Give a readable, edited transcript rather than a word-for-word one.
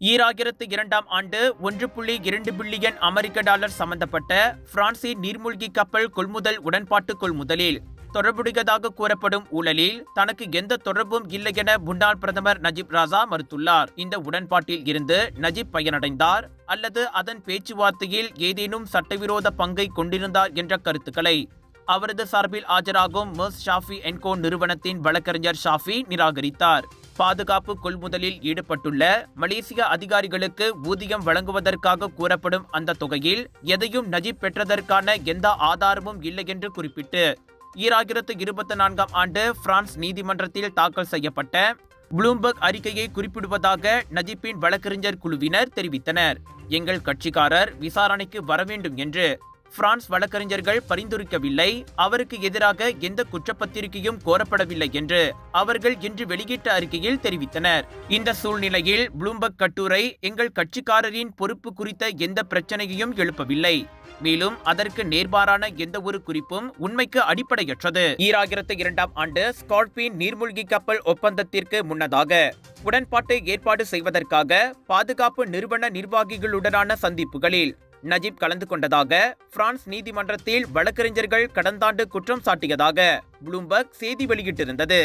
2002ஆம் ஆண்டு 1.2 பில்லியன் அமெரிக்க டாலர் சம்பந்தப்பட்ட பிரான்சின் நீர்மூழ்கி கப்பல் கொள்முதல் உடன்பாட்டு கொள்முதலில் தொடர்புடையதாக கூறப்படும் ஊழலில் தனக்கு எந்த தொடர்பும் இல்லை என முன்னாள் பிரதமர் நஜீப் ராசா மறுத்துள்ளார். இந்த உடன்பாட்டில் இருந்து நஜீப் பயனடைந்தார் அல்லது அதன் பேச்சுவார்த்தையில் ஏதேனும் சட்டவிரோத பங்கை கொண்டிருந்தார் என்ற கருத்துக்களை அவரது சார்பில் ஆஜராகும் மெர்ஸ் ஷாஃபி என்கோ நிறுவனத்தின் வழக்கறிஞர் ஷாஃபி நிராகரித்தார். பாதுகாப்பு கொள்முதலில் ஈடுபட்டுள்ள மலேசிய அதிகாரிகளுக்கு ஊதியம் வழங்குவதற்காக கூறப்படும் அந்த தொகையில் எதையும் நஜீப் பெற்றதற்கான எந்த ஆதாரமும் இல்லை என்று குறிப்பிட்டு 2024ஆம் ஆண்டு பிரான்ஸ் நீதிமன்றத்தில் தாக்கல் செய்யப்பட்ட ப்ளூம்பர்க் அறிக்கையை குறிப்பிடுவதாக நஜீப்பின் வழக்கறிஞர் குழுவினர் தெரிவித்தனர். எங்கள் கட்சிக்காரர் விசாரணைக்கு வர வேண்டும் என்று பிரான்ஸ் வழக்கறிஞர்கள் பரிந்துரைக்கவில்லை, அவருக்கு எதிராக எந்த குற்றப்பத்திரிகையும் கோரப்படவில்லை என்று அவர்கள் இன்று வெளியிட்ட அறிக்கையில் தெரிவித்தனர். இந்த சூழ்நிலையில் ப்ளூம்பர்க் கட்டுரை எங்கள் கட்சிக்காரரின் பொறுப்பு குறித்த எந்த பிரச்சனையையும் எழுப்பவில்லை, மேலும் அதற்கு நேர்மாறான எந்த ஒரு குறிப்பும் உண்மைக்கு அடிப்படையற்றது. 2002ஆம் ஆண்டு ஸ்கார்பின் நீர்மூழ்கி கப்பல் ஒப்பந்தத்திற்கு முன்னதாக உடன்பாட்டை ஏற்பாடு செய்வதற்காக பாதுகாப்பு நிறுவன நிர்வாகிகளுடனான சந்திப்புகளில் நஜீப் கலந்து கொண்டதாக பிரான்ஸ் நீதிமன்றத்தில் வழக்கறிஞர்கள் கடந்த ஆண்டு குற்றம் சாட்டியதாக ப்ளூம்பர்க் செய்தி வெளியிட்டிருந்தது.